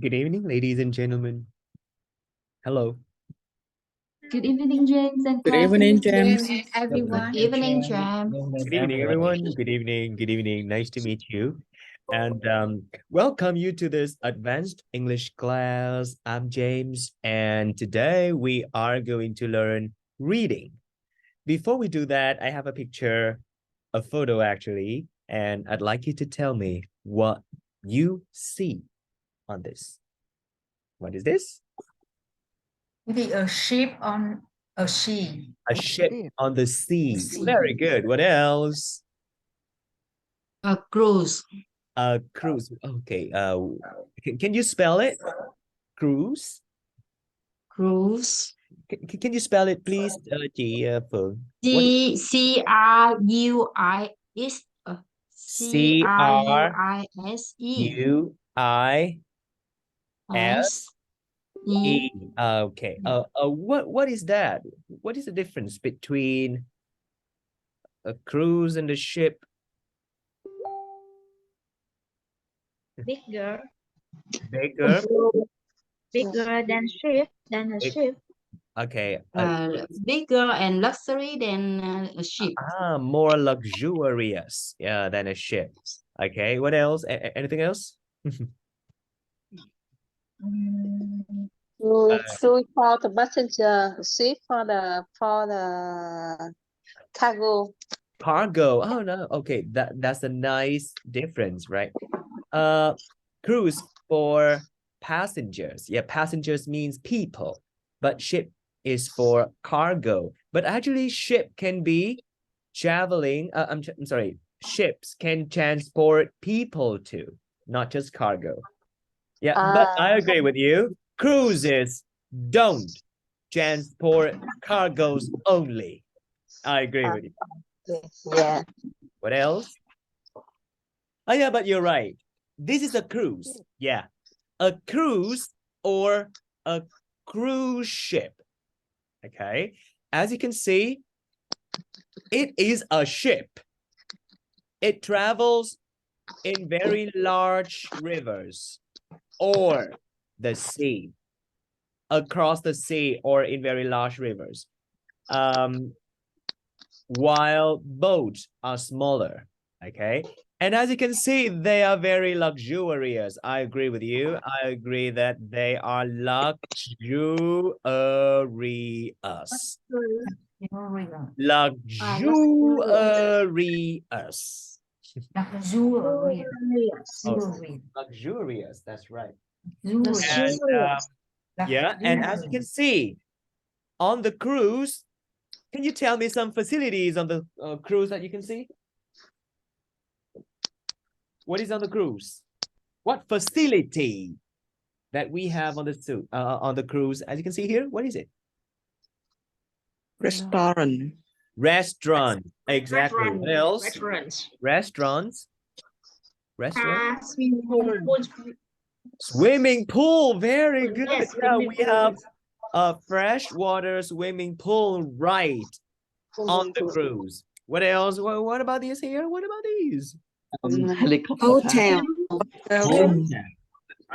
Good evening, ladies and gentlemen. Hello. Good evening, James and Good Claire. evening, James. Everyone. Good evening, James. Good evening, everyone. Good evening. Good evening. Nice to meet you. And welcome you to this advanced English class. I'm James, and today we are going to learn reading. Before we do that, I have a picture, a photo actually, and I'd like you to tell me what you see on this. What is this? Maybe a ship on a sea. A ship on the sea. Very good. What else? A cruise. A cruise. Okay. Can you spell it? Cruise. Cruise. Can you spell it, please, chị Phượng? C-R-U-I-S. C-R-U-I-S-E. C-R-U-I-S-E. Okay. What is that? What is the difference between a cruise and a ship? Bigger. Bigger. Bigger than ship. Than a ship. Okay. Bigger and luxury than a ship. More luxurious, yeah, than a ship. Okay. What else? Anything else? Cruise for the passenger, ship for the cargo. Cargo. Oh no. Okay, that's a nice difference, right? Cruise for passengers. Yeah, passengers means people, but ship is for cargo. But actually, ship can be traveling. I'm sorry. Ships can transport people too, not just cargo. Yeah, but I agree with you. Cruises don't transport cargoes only. I agree with you. Yeah. What else? Oh yeah, but you're right. This is a cruise. Yeah. A cruise or a cruise ship. Okay. As you can see, it is a ship. It travels in very large rivers or the sea, across the sea or in very large rivers. While boats are smaller, okay? And as you can see, they are very luxurious. I agree with you. I agree that they are luxurious. Luxurious. Luxurious, that's right. And, yeah, and as you can see, on the cruise, can you tell me some facilities on the cruise that you can see? What is on the cruise? What facility that we have on the cruise? As you can see here, what is it? Restaurant. Restaurant. Exactly. What else? Restaurants. Restaurants. Swimming pool. Swimming pool. Very good. Yes, Yeah, we have a freshwater swimming pool right on the cruise. What else? What about these here? What about these? Hotel.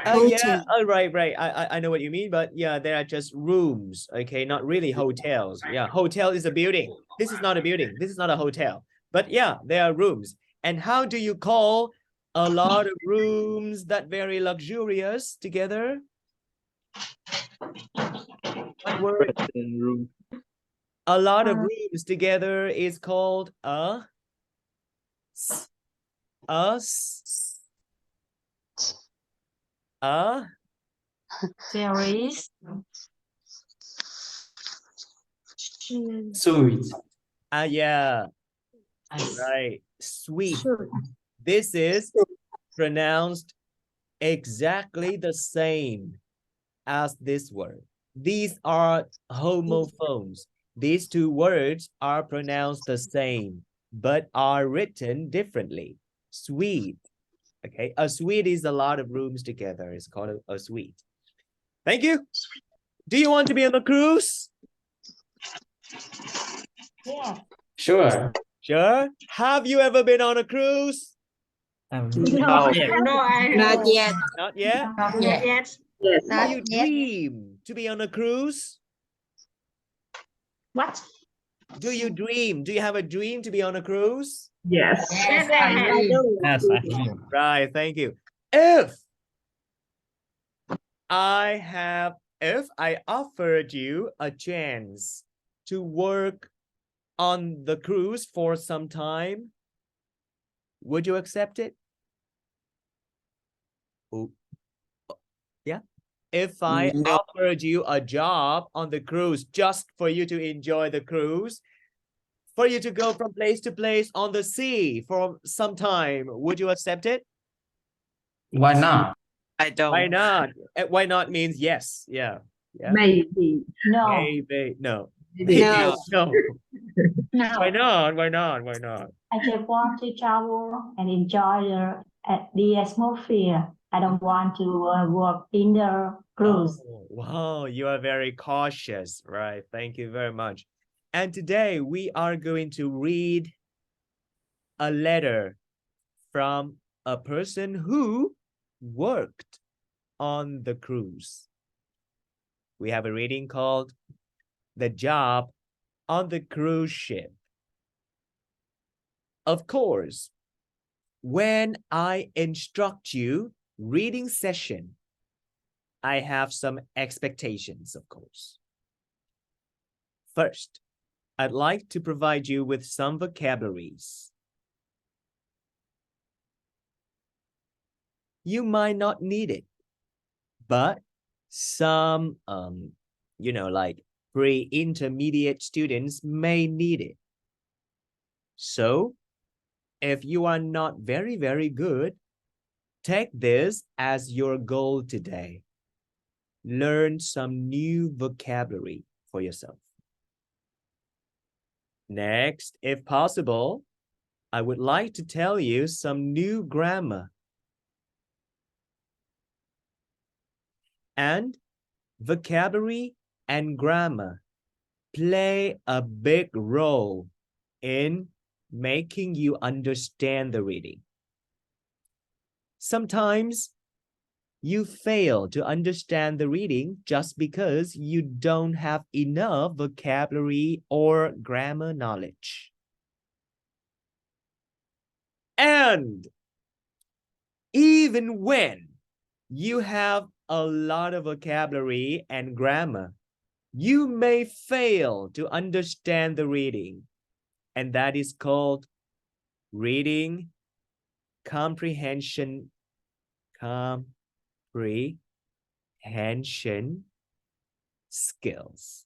Yeah, right. I know what you mean, but yeah, they are just rooms, okay, not really hotels. Yeah, hotel is a building. This is not a building. This is not a hotel. But yeah, they are rooms. And how do you call a lot of rooms that very luxurious together? What word? A lot of rooms together is called a Series. suite. Yeah, right. Suite. This is pronounced exactly the same as this word. These are homophones. These two words are pronounced the same, but are written differently. Suite. Okay, a suite is a lot of rooms together. It's called a suite. Thank you. Do you want to be on the cruise? Yeah. Sure. Have you ever been on a cruise? No, No. no, I Not yet. Not yet. not yet. Yes. Do you dream to be on a cruise? What? Do you dream? Do you have a dream to be on a cruise? Yes. Yes, I do. Yes, I do. Right, thank you. If I offered you a chance to work on the cruise for some time, would you accept it? Ooh. Yeah. If I offered you a job on the cruise just for you to enjoy the cruise, for you to go from place to place on the sea for some time, would you accept it? Why not? I don't. Why not? Why not means yes. Yeah. Yeah. Maybe. No. Maybe. No. No. No. No. Why not? Why not? Why not? I just want to travel and enjoy the atmosphere. I don't want to work in the cruise. Oh, wow, you are very cautious, right? Thank you very much. And today we are going to read a letter from a person who worked on the cruise. We have a reading called The Job on the Cruise Ship. Of course, when I instruct you reading session, I have some expectations, of course. First, I'd like to provide you with some vocabularies. You might not need it, but some, like pre-intermediate students may need it. So, if you are not very, very good, take this as your goal today. Learn some new vocabulary for yourself. Next, if possible, I would like to tell you some new grammar. And vocabulary and grammar play a big role in making you understand the reading. Sometimes you fail to understand the reading just because you don't have enough vocabulary or grammar knowledge. And even when you have a lot of vocabulary and grammar, you may fail to understand the reading. And that is called reading comprehension skills.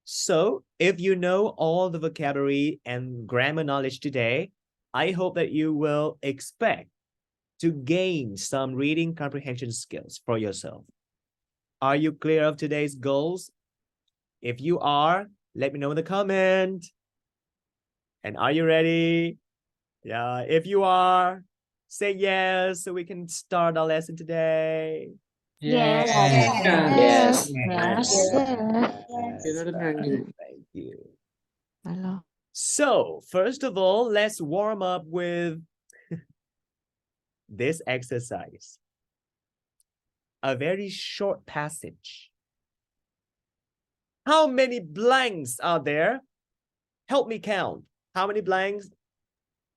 So if you know all the vocabulary and grammar knowledge today, I hope that you will expect to gain some reading comprehension skills for yourself. Are you clear of today's goals? If you are, let me know in the comment. And are you ready? Yeah, if you are, say yes so we can start our lesson today. Yes. Yes. Thank you. So, first of all, let's warm up with this exercise. A very short passage. How many blanks are there? Help me count. How many blanks?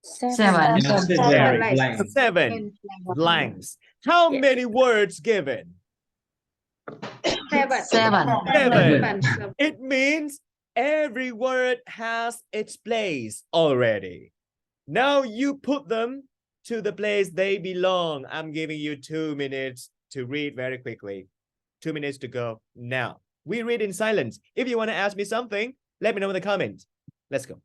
7. Very blank. 7 blanks. How many words given? 7. 7. It means every word has its place already. Now you put them to the place they belong. I'm giving you 2 minutes to read very quickly. 2 minutes to go. Now, we read in silence. If you want to ask me something, let me know in the comments. Let's go.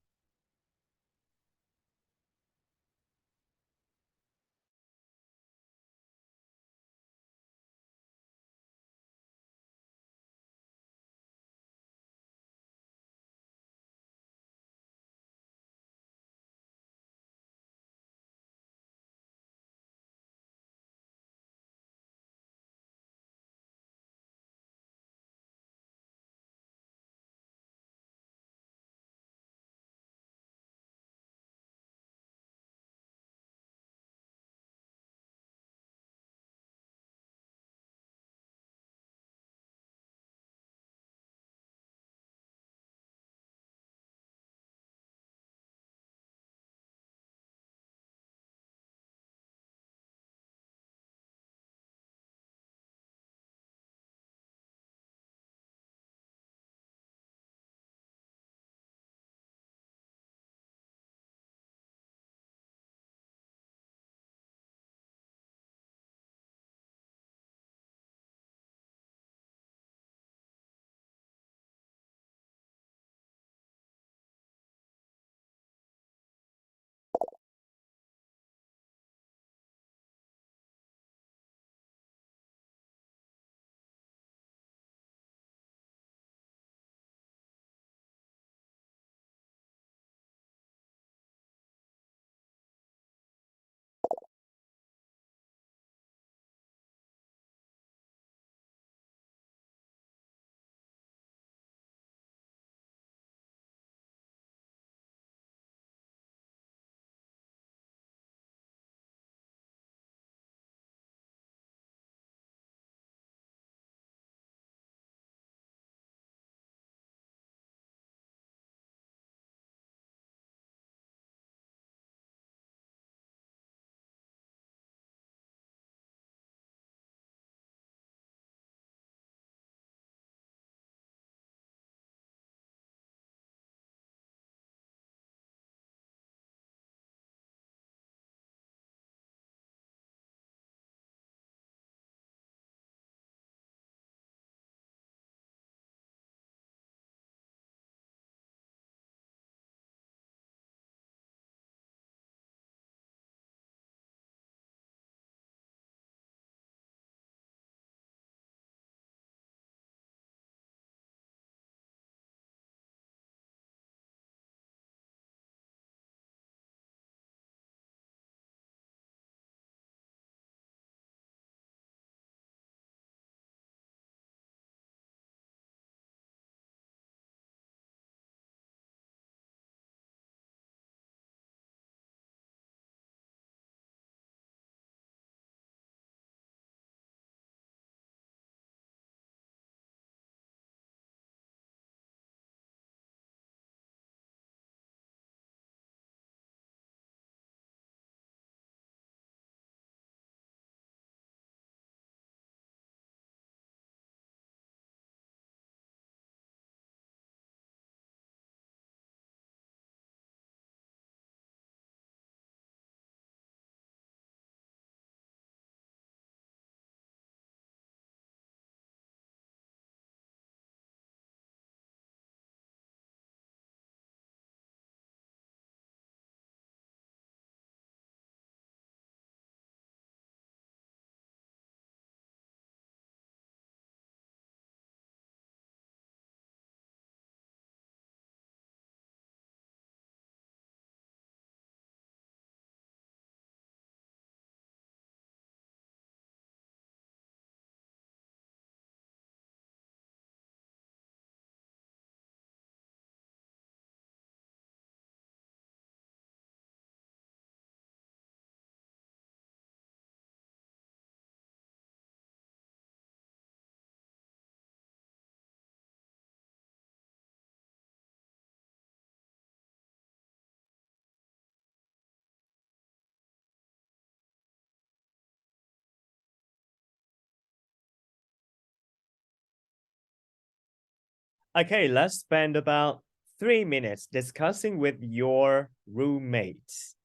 Okay, let's spend about 3 minutes discussing with your roommates.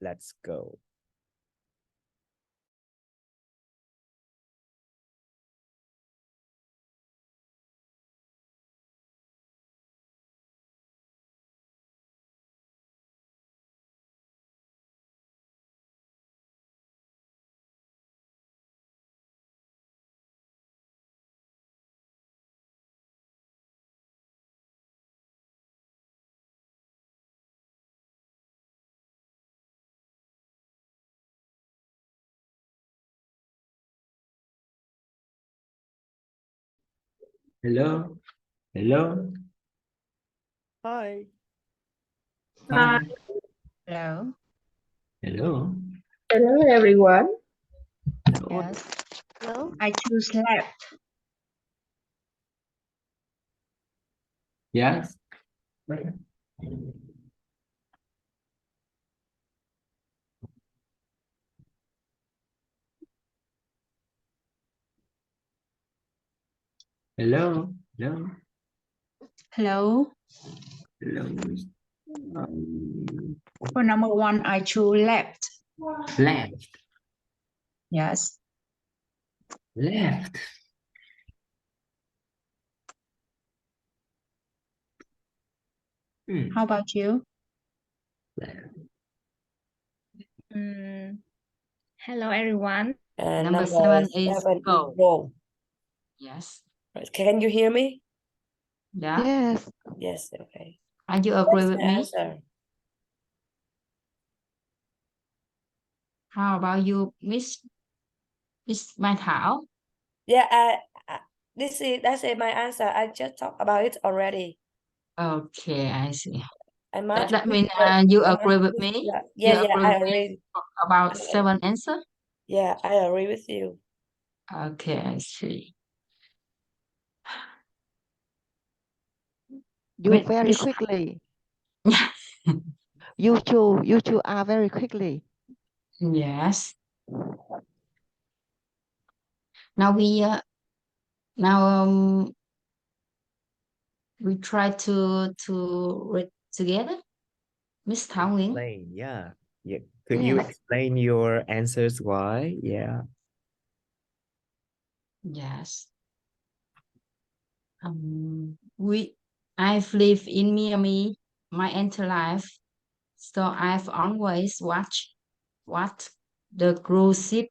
Let's go. Hello. Hello. Hi. Hi. Hello. Hello. Hello, everyone. Yes. Hello. I choose left. Yes. Hello. Hello. Hello. Hello. For number 1, I choose left. Left. Yes. Left. How about you? Left. Hello, everyone. Number 7 is go. go. Yes. Can you hear me? Yeah. Yes. Yes, okay. Are you agree What's with the me? answer? How about you, Miss Mai Thảo? Yeah, that's it, my answer. I just talked about it already. Okay, I see. I must That means you agree with me? Yeah, You I with me agree. about 7 answer? Yeah, I agree with you. Okay, I see. You very quickly. You two are very quickly. Yes. Now we try to read together. Miss Thảo Nguyễn. Explain, yeah. Could you explain your answers why? Yeah. Yes. I've lived in Miami my entire life, so I've always watched what the cruise ship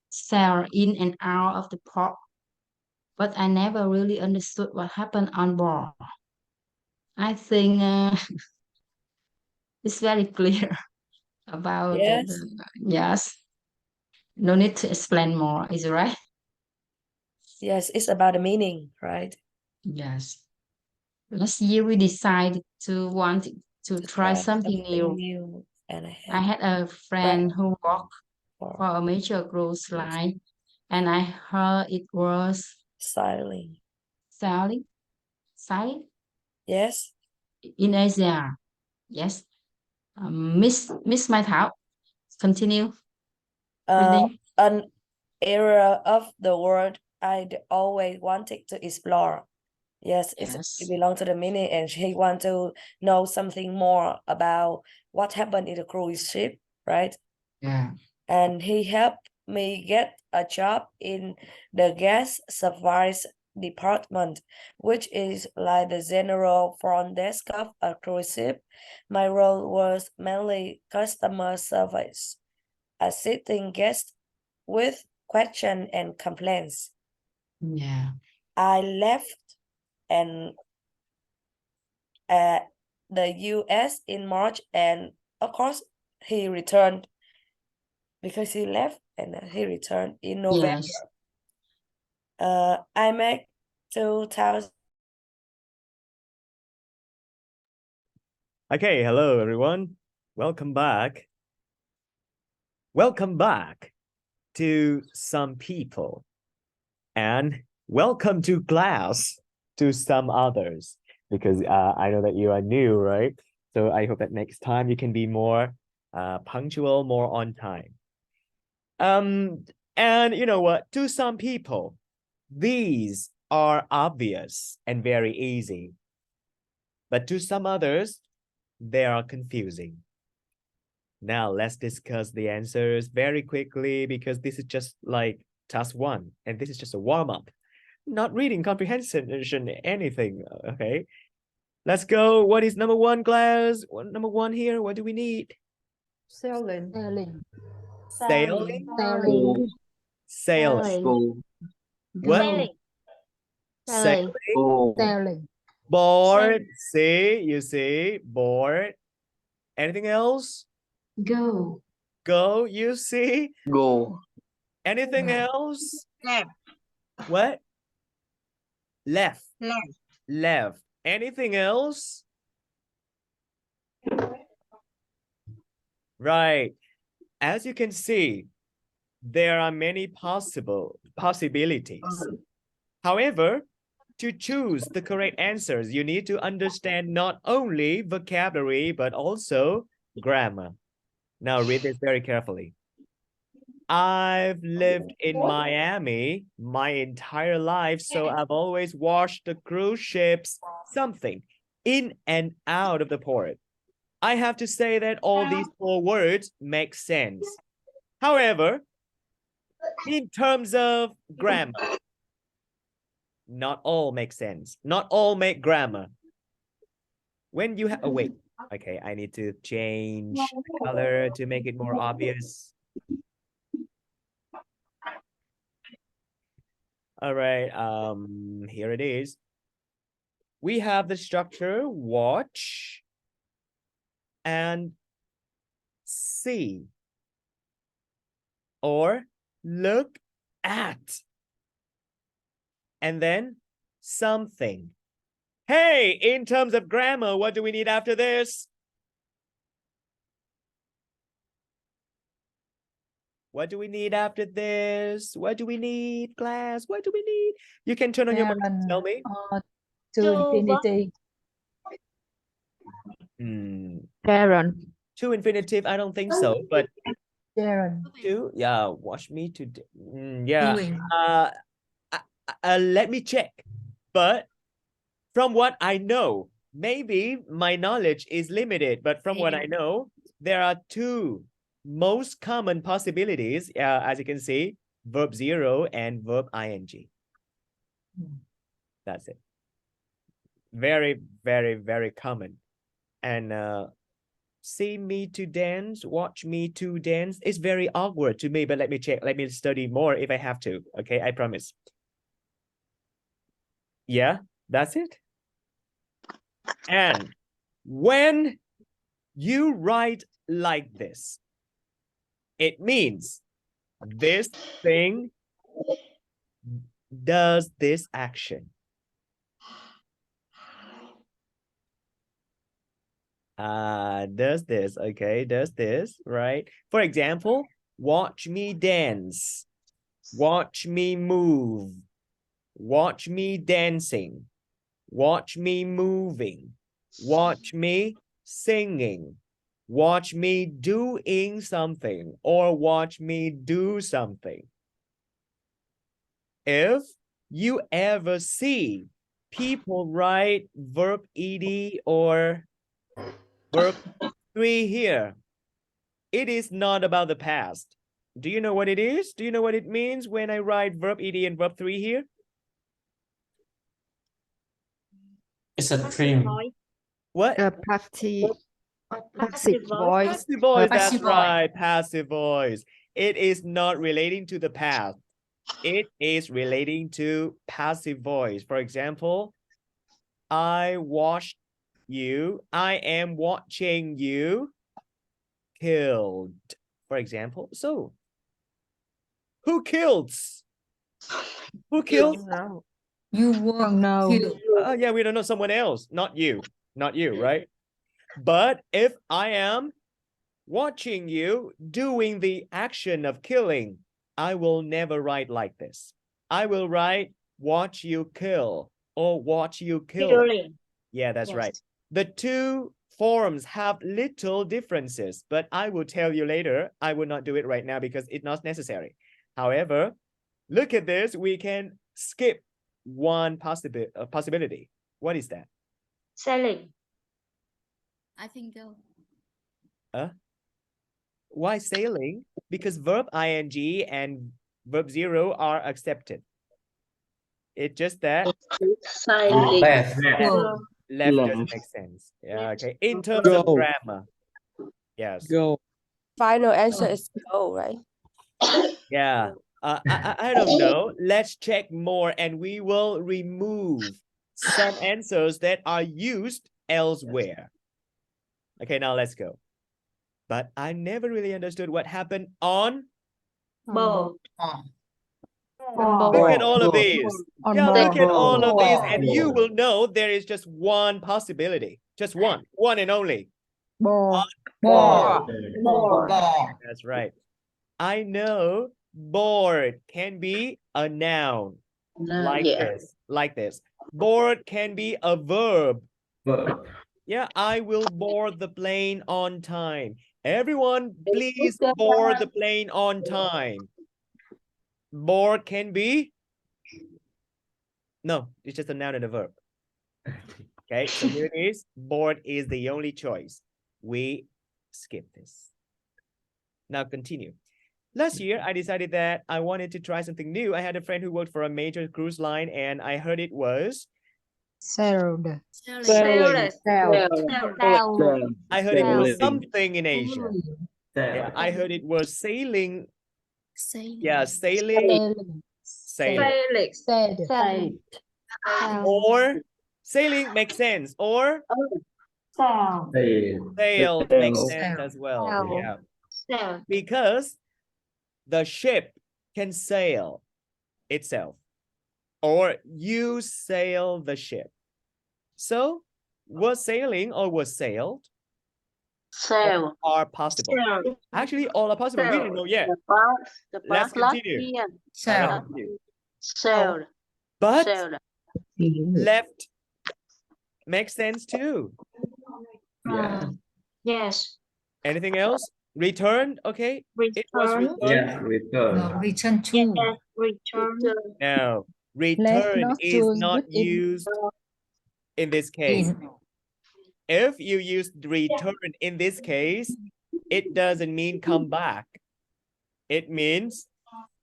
sail in and out of the port, but I never really understood what happened on board. I think it's very clear about yes. No need to explain more, is it right? Yes, it's about the meaning, right? Yes. Last year we decided to want to try something new. And I had a friend who worked for a major cruise line, and I heard it was sailing. sailing Yes. in Asia. Yes. Miss Mai Thảo, continue reading. An area of the world I'd always wanted to explore. Yes, it belongs to the meaning, and she want to know something more about what happened in the cruise ship, right? Yeah. And he helped me get a job in the guest service department, which is like the general front desk of a cruise ship. My role was mainly customer service, assisting guests with questions and complaints. Yeah. I left and the US in March, and of course he returned because he left and he returned in November. Yes. I make 2000. Okay, hello everyone. Welcome back. Welcome back to some people, and welcome to class to some others, because I know that you are new, right? So I hope that next time you can be more punctual, more on time. And you know what? To some people, these are obvious and very easy. But to some others, they are confusing. Now let's discuss the answers very quickly because this is just like task 1 and this is just a warm-up. Not reading comprehension, anything, okay? Let's go. What is number 1, class? Number 1 here, what do we need? Sailing. Sailing? Go. Sailing. Go. What? Sailing. Go. Board. See, you see, board. Anything else? Go. Go, you see. Go. Anything else? Left. What? Left. Left. Left. Anything else? Right. As you can see, there are many possibilities. However, to choose the correct answers, you need to understand not only vocabulary, but also grammar. Now read this very carefully. I've lived in Miami my entire life, so I've always watched the cruise ships, something, in and out of the port. I have to say that all these 4 words make sense. However, in terms of grammar, not all make sense. Not all make grammar. When you have, oh wait, okay, I need to change the color to make it more obvious. All right, here it is. We have the structure watch and see or look at. And then something. Hey, in terms of grammar, what do we need after this? What do we need after this? What do we need, class? What do we need? You can turn on your mic and tell me. To infinity. Karen. To infinitive, I don't think so, but Sharon. to, yeah, watch me to, yeah. Let me check. But from what I know, maybe my knowledge is limited, but from what I know, there are 2 most common possibilities, as you can see, verb 0 and verb ing. That's it. Very, very, very common. And see me to dance, watch me to dance. It's very awkward to me, but let me check. Let me study more if I have to. Okay, I promise. Yeah, that's it. And when you write like this, it means this thing does this action. Does this, okay, does this, right? For example, watch me dance, watch me move, watch me dancing, watch me moving, watch me singing, watch me doing something, or watch me do something. If you ever see people write verb ed or verb 3 here, it is not about the past. Do you know what it is? Do you know what it means when I write verb ed and verb 3 here? It's a dream. What? Passive Passive voice. Passive voice, that's Passive voice. right. Passive voice. It is not relating to the past. It is relating to passive voice. For example, I watched you. I am watching you killed. For example, so who killed? Who killed? No. You were killed. Yeah, we don't know, someone else, not you, right? But if I am watching you doing the action of killing, I will never write like this. I will write watch you kill or watch you kill. Yeah, that's right. The 2 forms have little differences, but I will tell you later. I will not do it right now because it's not necessary. However, look at this. We can skip one possibility. What is that? Sailing. I think go. Why sailing? Because verb ing and verb 0 are accepted. It's just that Sailing. Left. left Left. doesn't make sense. Yeah, okay. In terms of Go. grammar. Yes. Go. Final answer is go, right? Yeah. I don't know. Let's check more and we will remove some answers that are used elsewhere. Okay, now let's go. But I never really understood what happened on. Boat. Look at all of these. On Yeah, look at board. all of these, and Board. you will know there is just one possibility. Just one and only. Board. That's right. I know bored can be a noun. Like this. Like this. Bored can be a verb. Verb. Yeah, I will board the plane on time. Everyone, please board the plane on time. Bored can be? No, it's just a noun and a verb. Okay, so here it is. Bored is the only choice. We skip this. Now continue. Last year, I decided that I wanted to try something new. I had a friend who worked for a major cruise line and I heard it was... Sailed. Sailing. I heard it was Sailing. something in Asia. Yeah, I heard it was sailing. Yeah, sailing. Sailing. Sailing. Or sailing makes sense. Or Sail. sail makes sense as well. Yeah. Sail. Because the ship can sail itself. Or you sail the ship. So was sailing or was sailed? Sail. Are possible. Sail. Actually, all are possible. We don't know yet. The Let's past last continue. year. Sail. Sailed. But Sailed. left makes sense too. Yeah. Yes. Anything else? Return, okay. It was Return. returned. Yeah. Return. Return to. Yes. Return. No, Let's return not is do not it in- used in this case. In. If you use return in this case, it doesn't mean come back. It means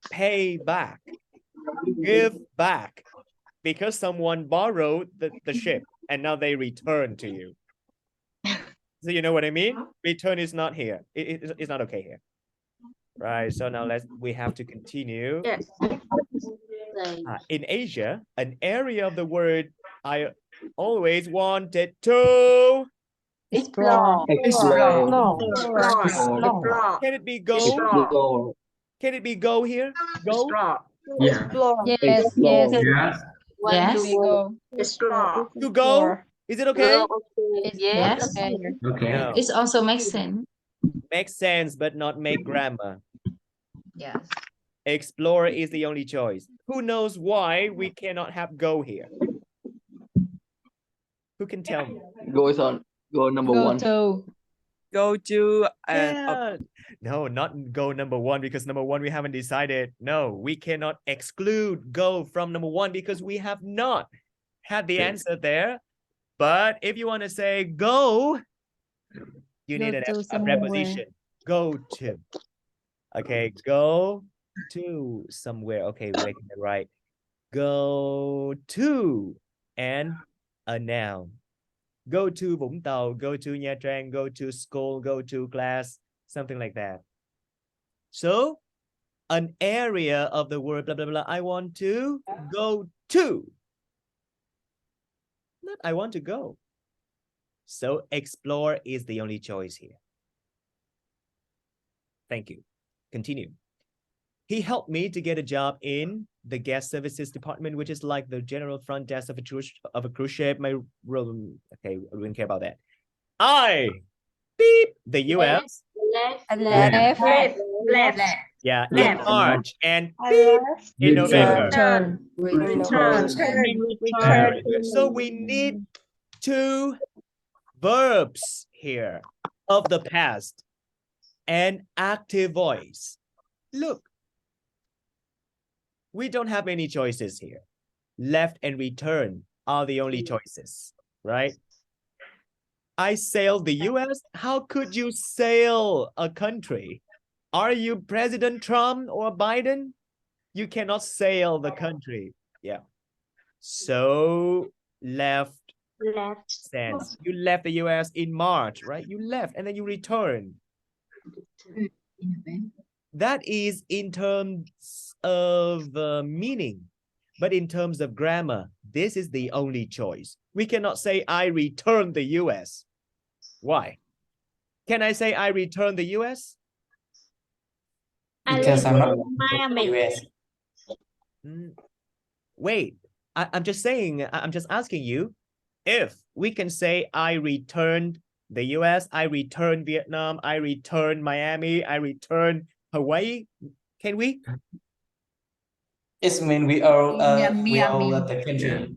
pay back, give back, because someone borrowed the ship and now they return to you. So you know what I mean? Return is not here. It's not okay here. Right, so now we have to continue. Yes. In Asia, an area of the word I always wanted to... Explore. Explore. Explore. Can it be go? Explore. Can it be go here? Go? Explore. Yeah. Yes, Explore. yes. Yes. Yes. We go. Explore. To go? Is it okay? Yes. Okay. No. It also makes sense. Makes sense, but not make grammar. Yes. Explore is the only choice. Who knows why we cannot have go here? Who can tell me? Go is on. Go number Go one. to. Go to and Yeah. No, not go number one, because number one we haven't decided. No, we cannot exclude go from number one because we have not had the answer there. But if you want to say go, you Go need a to somewhere. preposition. Go to. Okay, go to somewhere. Okay, we're making it right. Go to and a noun. Go to Vũng Tàu, go to Nha Trang, go to school, go to class, something like that. So, an area of the word blah, blah, blah, I want to go to. Not I want to go. So, explore is the only choice here. Thank you. Continue. He helped me to get a job in the guest services department, which is like the general front desk of a cruise ship. My room. Okay, we don't care about that. I beep the US. Left. Left. Yeah, in Left. March and beep in November. Return. Return. So we need two verbs here of the past and active voice. Look, we don't have any choices here. left, and return are the only choices, right? I sailed the US. How could you sail a country? Are you President Trump or Biden? You cannot sail the country. Yeah. So left sense. You left the US in March, right? You left and then you returned. That is in terms of meaning. But in terms of grammar, this is the only choice. We cannot say I returned the US. Why? Can I say I returned the US? Because I'm not US. Wait, I'm just saying, I'm just asking you if we can say I returned the US, I returned Vietnam, I returned Miami, I returned Hawaii. Can we? It means we all left the country.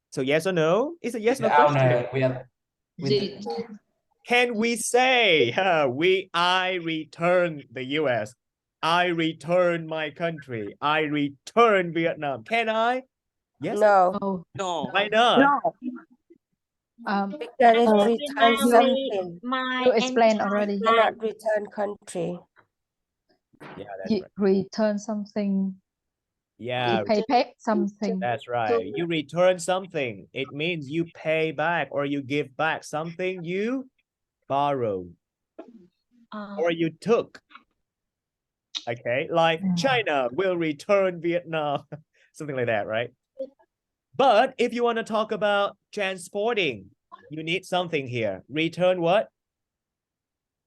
So yes or no? It's a yes or no The question. owner, Can we say I returned the US, I returned my country, I returned Vietnam? Can I? Yes. No. No. Why not? Because it return something. You explained already. Cannot return country. Yeah, that's You right. return something. Yeah, You pay back something. that's right. You return something. It means you pay back or you give back something you borrowed or you took. Okay, like China will return Vietnam, something like that, right? But if you want to talk about transporting, you need something here. Return what?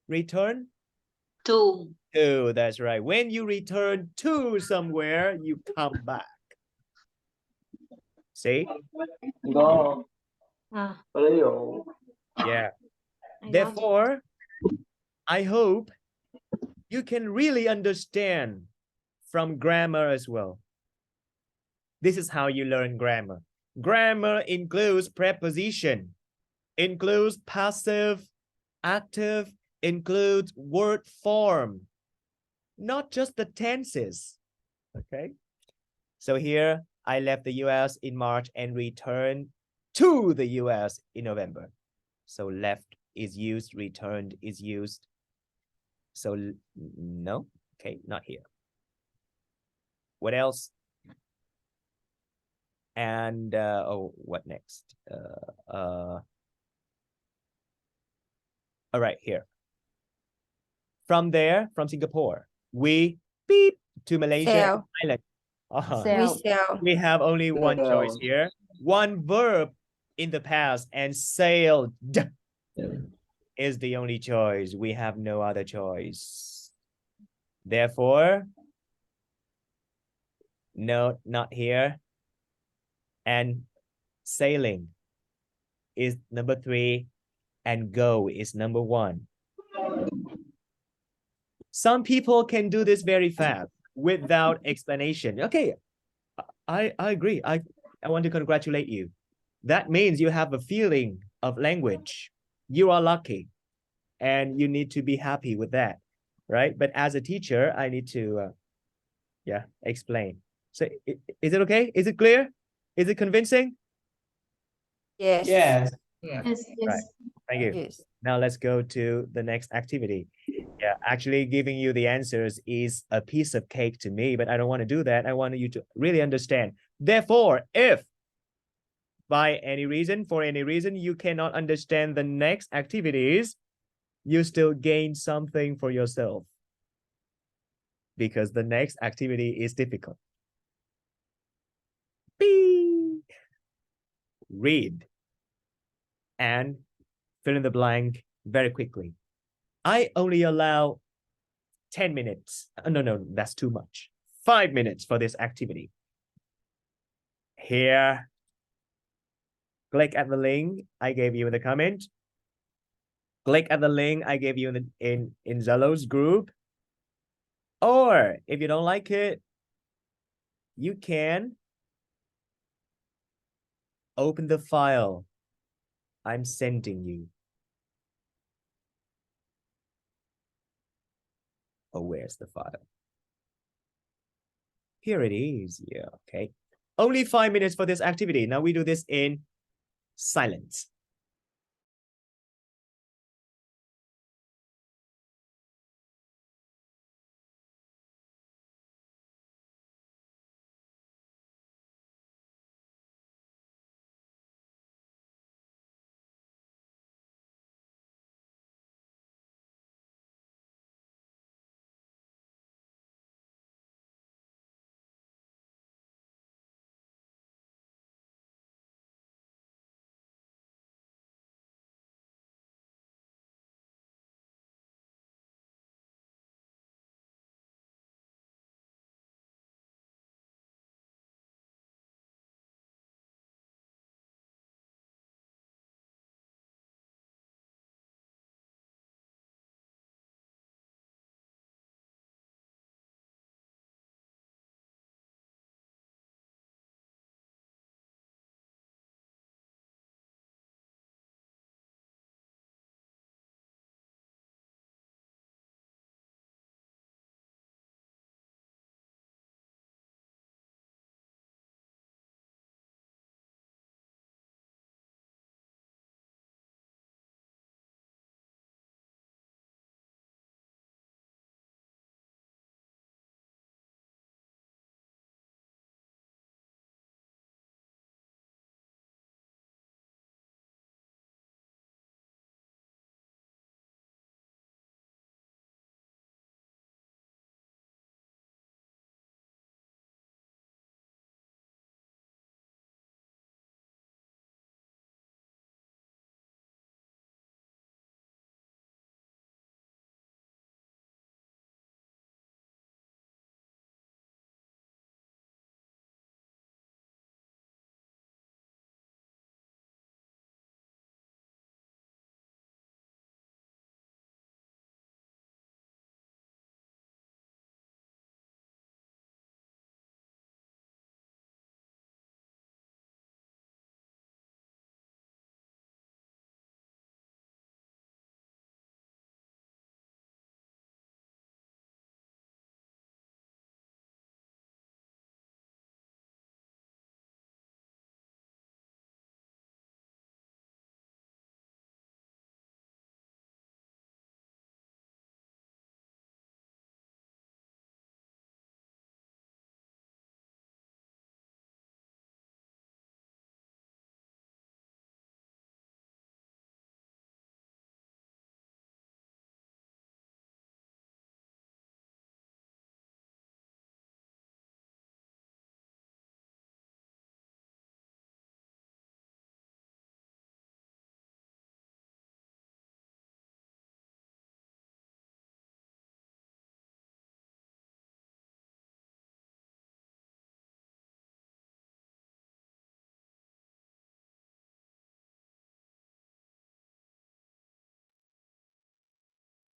Return? To. To, that's right. When you return to somewhere, you come back. See? Có lý dụ. Yeah. Therefore, I hope you can really understand from grammar as well. This is how you learn grammar. Grammar includes preposition, includes passive, active, includes word form, not just the tenses. Okay. So here I left the US in March and returned to the US in November. So left is used, returned is used. So no, okay, not here. What else? And what next? All right, here. From there, from Singapore, we beep to Malaysia Island. We have only one choice here. One verb in the past, and sailed is the only choice. We have no other choice. Therefore, no, not here. And sailing is number 3, and go is number 1. Some people can do this very fast without explanation. Okay, I agree. I want to congratulate you. That means you have a feeling of language. You are lucky, and you need to be happy with that, right? But as a teacher, I need to, explain. So, is it okay? Is it clear? Is it convincing? Yes. Yes. Right. Thank you. Yes. Now let's go to the next activity. Yeah, actually giving you the answers is a piece of cake to me, but I don't want to do that. I want you to really understand. Therefore, if by any reason, for any reason, you cannot understand the next activities, you still gain something for yourself, because the next activity is difficult. Read and fill in the blank very quickly. I only allow 10 minutes. No, that's too much. 5 minutes for this activity. Here, click at the link I gave you in the comment. Click at the link I gave you in Zellow's group. Or if you don't like it, you can open the file I'm sending you. Oh, where's the file? Here it is. Yeah, okay. Only 5 minutes for this activity. Now we do this in silence.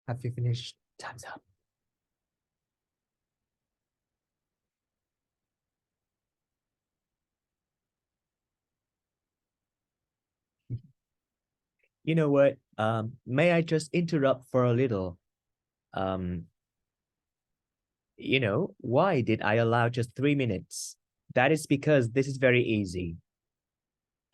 Have you finished? Time's up. You know what? May I just interrupt for a little? You know, why did I allow just 3 minutes? That is because this is very easy.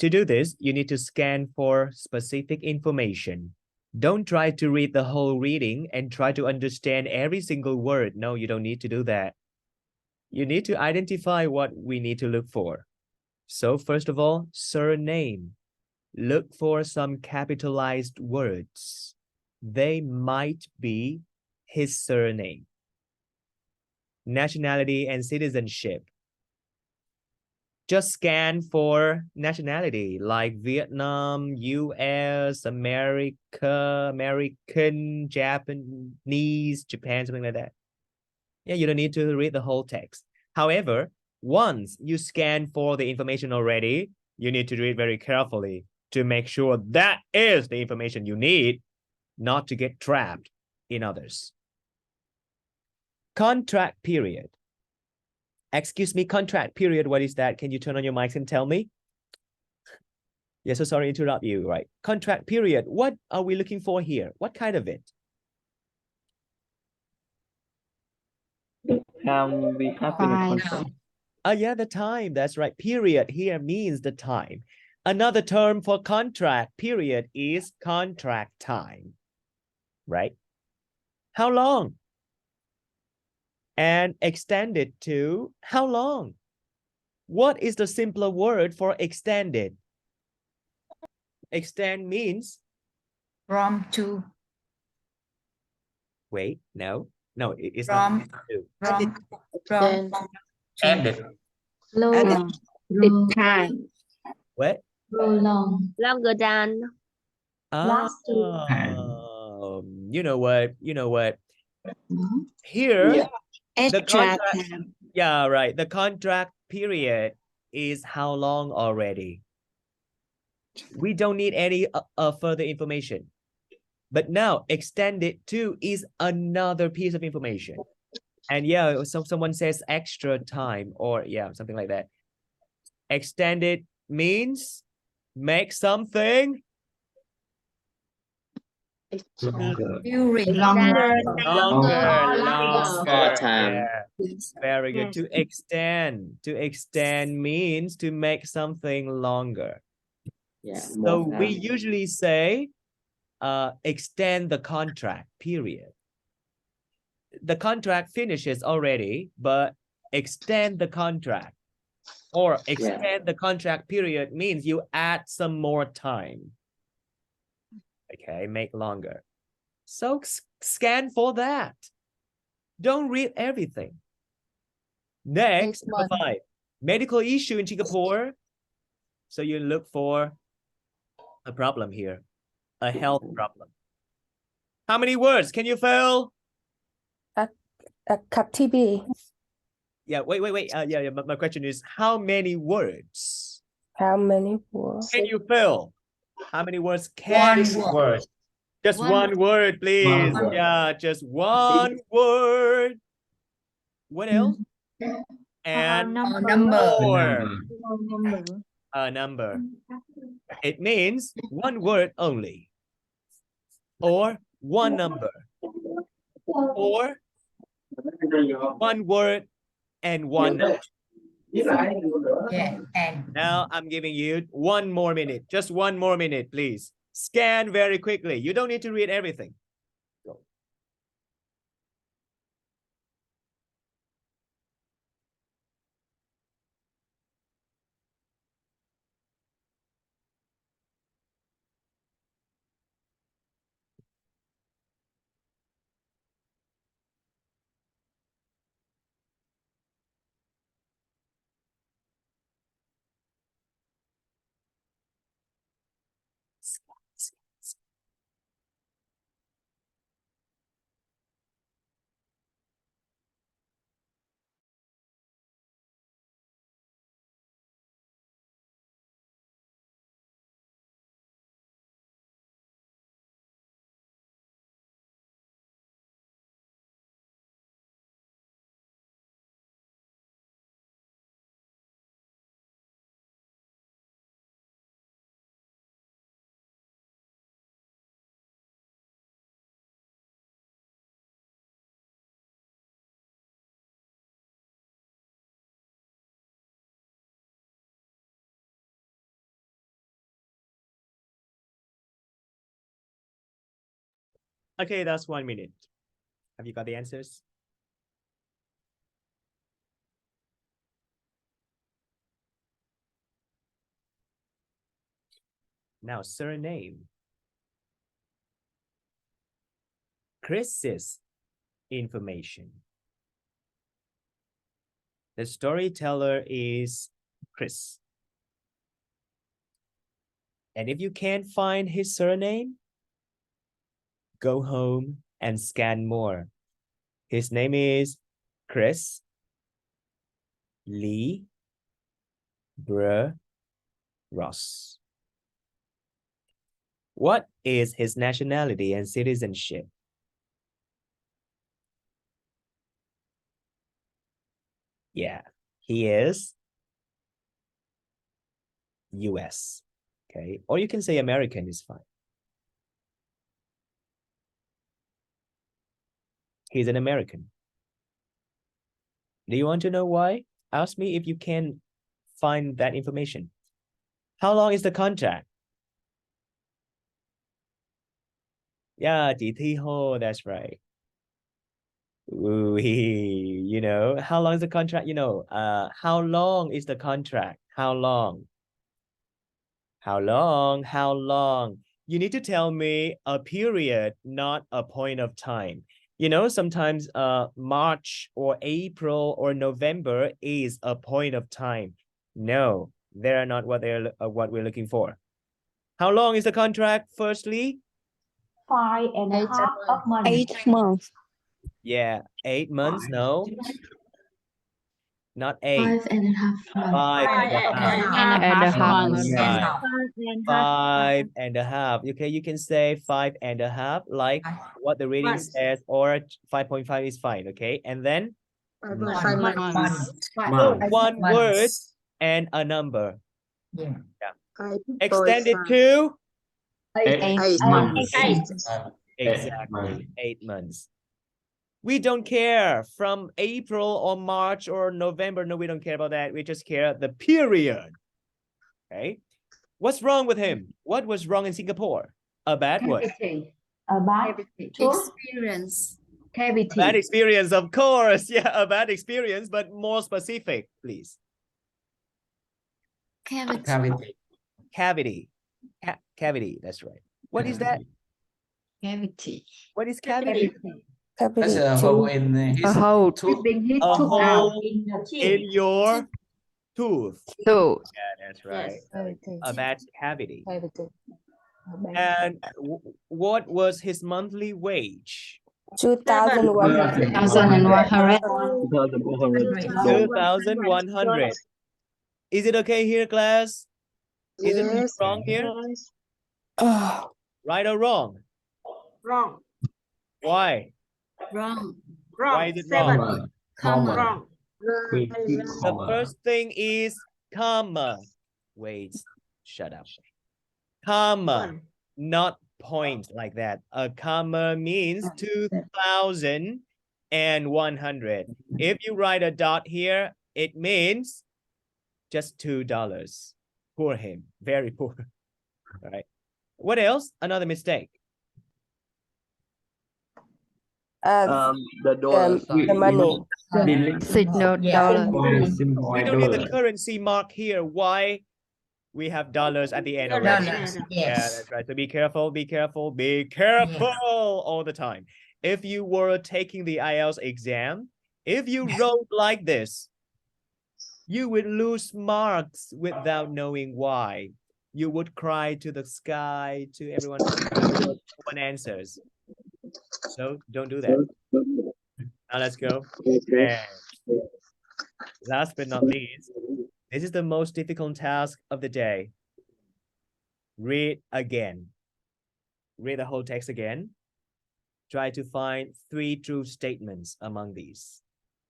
To do this, you need to scan for specific information. Don't try to read the whole reading and try to understand every single word. No, you don't need to do that. You need to identify what we need to look for. So first of all, surname. Look for some capitalized words. They might be his surname. Nationality and citizenship. Just scan for nationality like Vietnam, US, America, American, Japanese, Japan, something like that. Yeah, you don't need to read the whole text. However, once you scan for the information already, you need to read very carefully to make sure that is the information you need, not to get trapped in others. Contract period. Excuse me, contract period, what is that? Can you turn on your mics and tell me? Yeah, so sorry to interrupt you, right? Contract period, what are we looking for here? What kind of it? time we have in a contract. Yeah, the time. That's right. Period here means the time. Another term for contract period is contract time. Right? How long? And extended to how long? What is the simpler word for extended? Extend means From to. wait, no, it's From. not to. From. Ended. Long. Time. What? Long. Longer than. You know what? Here, the contract. Time. Yeah, right. The contract period is how long already? We don't need any further information. But now extended to is another piece of information. And yeah, someone says extra time or yeah, something like that. Extended means make something Longer. longer. Time. Yeah. Very good. To extend means to make something longer. Yeah, So we usually say extend the contract period. The contract finishes already, but extend the contract or extend the contract period means you add some more time. Okay, make longer. So scan for that. Don't read everything. Next, number 5. Medical issue in Singapore. So you look for a problem here. A health problem. How many words can you fill? TB. Yeah, wait. Yeah, my question is, how many words How many words? can you fill? How many words can you? Word. Just one word, please. One word. Yeah, just one word. What else? And more. A number. It means one word only. Or one number. Or one word and one number. Now I'm giving you 1 more minute. Just 1 more minute, please. Scan very quickly. You don't need to read everything. Go. Okay, that's 1 minute. Have you got the answers? Now, surname. Chris's information. The storyteller is Chris. And if you can't find his surname, go home and scan more. His name is Chris Lee Ross. What is his nationality and citizenship? Yeah, he is US. Okay, or you can say American is fine. He's an American. Do you want to know why? Ask me if you can find that information. How long is the contract? Yeah, chị Thi Ho, that's right. Ooh, you know, how long is the contract? You know, how long is the contract? How long? How long? How long? You need to tell me a period, not a point of time. You know, sometimes March or April or November is a point of time. No, they are not what we're looking for. How long is the contract? Firstly, 5.5 months. 8 months. yeah, 8 months. No, not 8. 5.5 months. 5.5 months. Right. 5.5. Okay, you can say 5.5, like what the reading says, or 5.5 is fine. Okay, and then Months. so one word and a number. Yeah. Extended to 8 months. exactly 8 months. We don't care from April or March or November. No, we don't care about that. We just care the period. Okay. What's wrong with him? What was wrong in Singapore? A bad what? A bad Experience. A bad experience, of course. Yeah, a bad experience, but more specific, please. Cavity. Cavity. Cavity, that's right. What is that? Cavity. What is cavity? That's a hole in his hole. tooth. A hole in your tooth. So, Yeah, that's right. A bad cavity. And what was his monthly wage? 2,100. 2,100. Is it okay here, class? Is it wrong here? Right or wrong? Wrong. Why? Wrong. Why is it wrong? Comma. The first thing is comma. Wait, shut up. Comma, not point like that. A comma means 2,100. If you write a dot here, it means just $2. Poor him, very poor. All right. What else? Another mistake. The dollar sign. The money. signal dollar. We don't need the currency mark here. Why? We have dollars at the end already. Yeah, that's right. So be careful, be careful, be careful all the time. If you were taking the IELTS exam, if you wrote like this, you would lose marks without knowing why. You would cry to the sky, to everyone. No one answers. So don't do that. Now let's go. And last but not least, this is the most difficult task of the day. Read again. Read the whole text again. Try to find 3 true statements among these.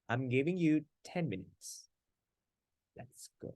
I'm giving you 10 minutes. Let's go.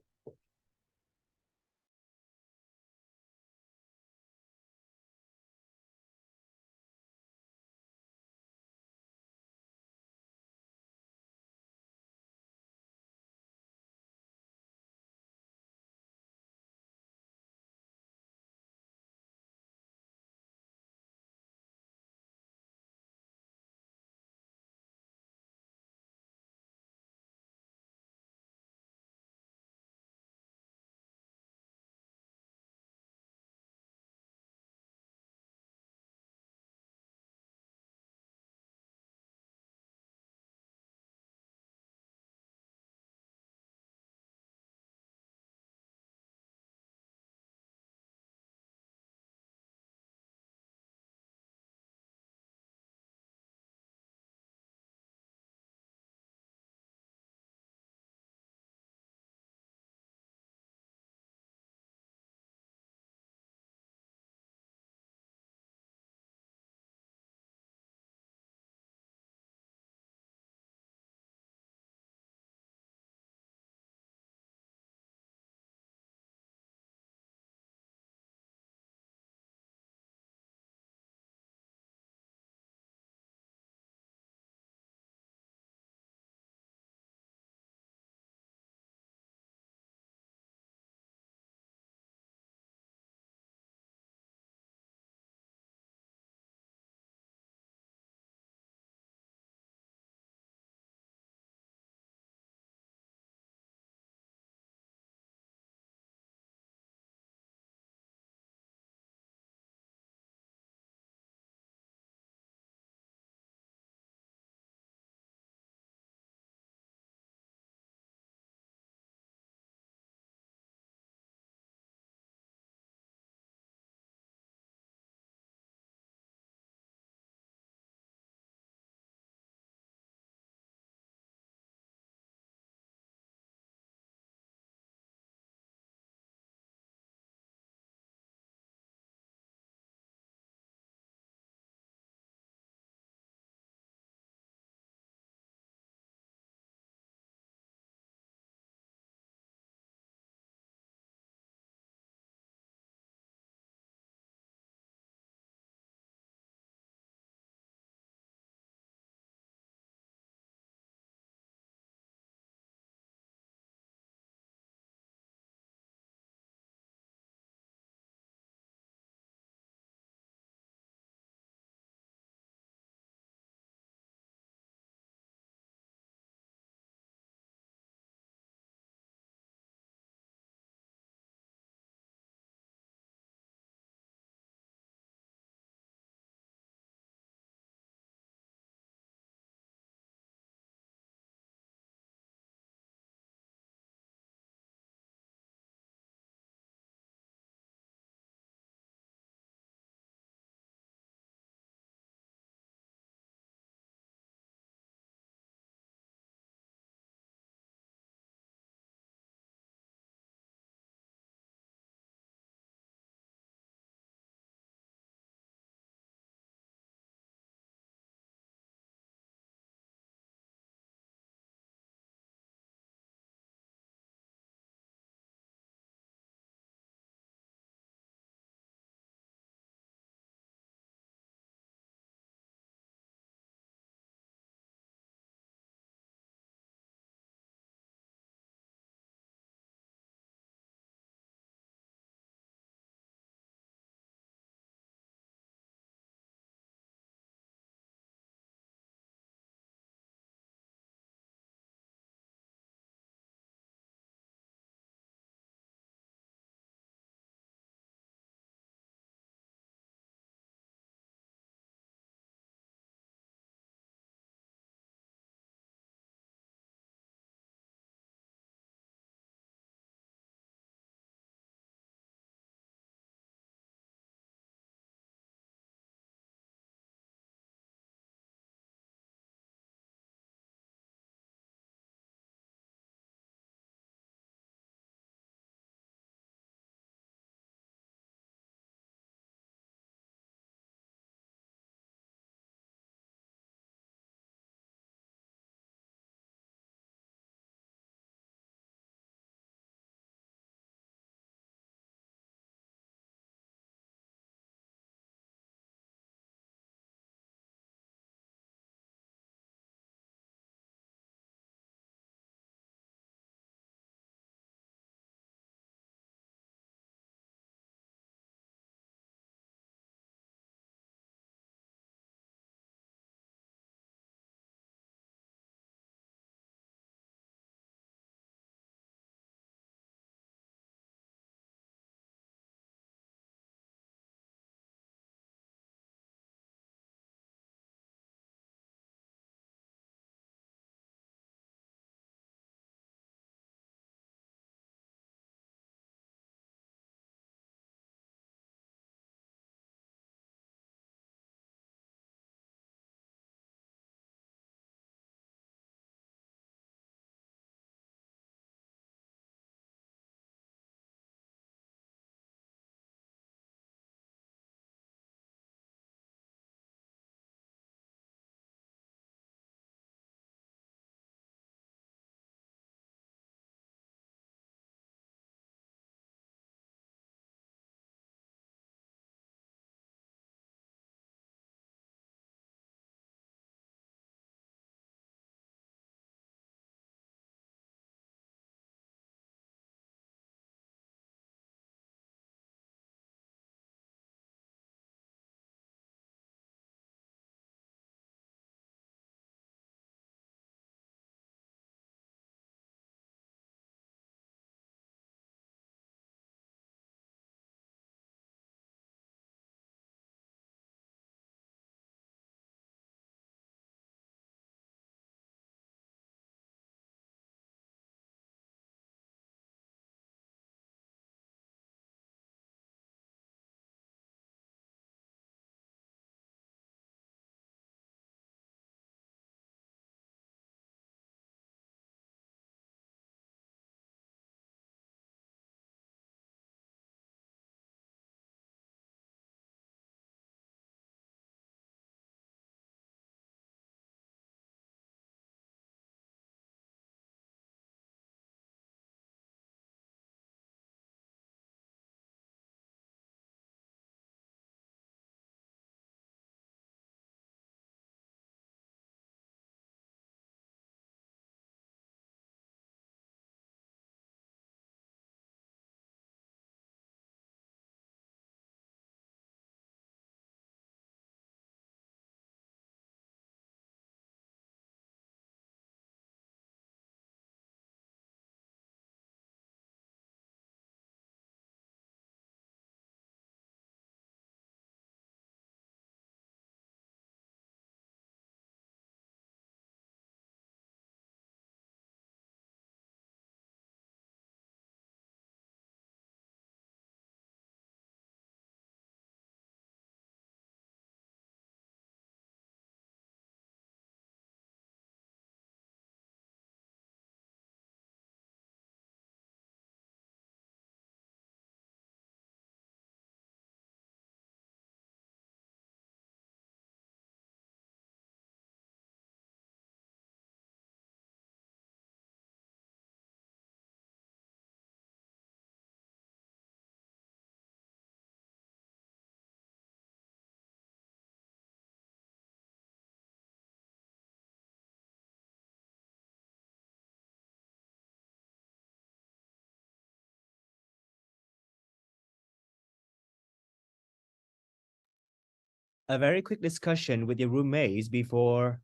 a very quick discussion with your roommates before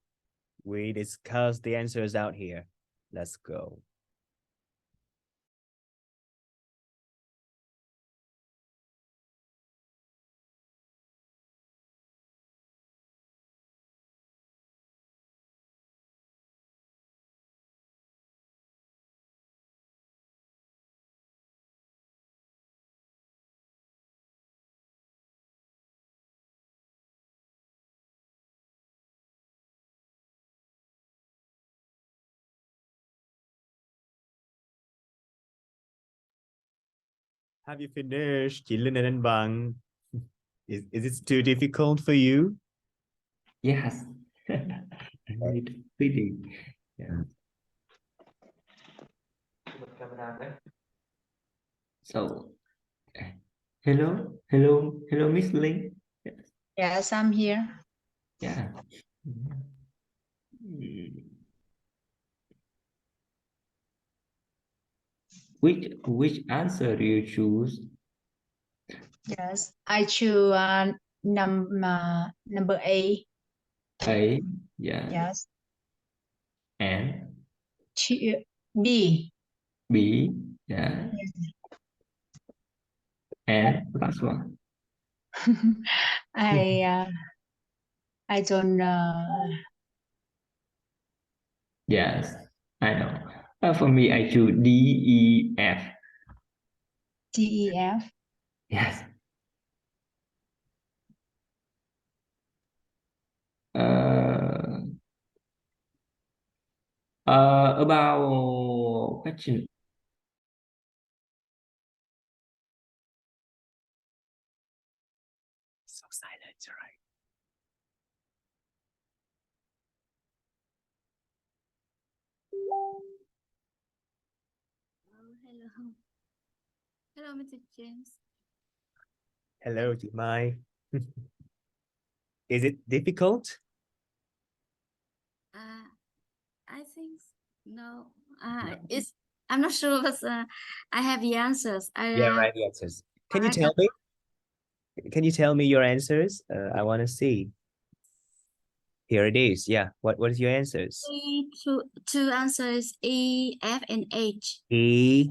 we discuss the answers out here. Let's go. Have you finished? Chị Linh and anh Bằng. Is it too difficult for you? Yes. I need reading. Yeah. So, hello, Miss Linh. Yes, I'm here. Yeah. Which answer do you choose? Yes, I choose number A. A, yeah. Yes. And B. B, yeah. And last one. I don't know. Yes, I know. For me, I choose D, E, F. D, E, F. Yes. About question. So silent, right? Hello. Hello, Mr. James. Hello, chị Mai. Is it difficult? I think no. I'm not sure, but I have the answers. Yeah, right. The answers. Can you tell me? Can you tell me your answers? I want to see. Here it is. Yeah. What is your answers? Two answers: E, F, and H. E,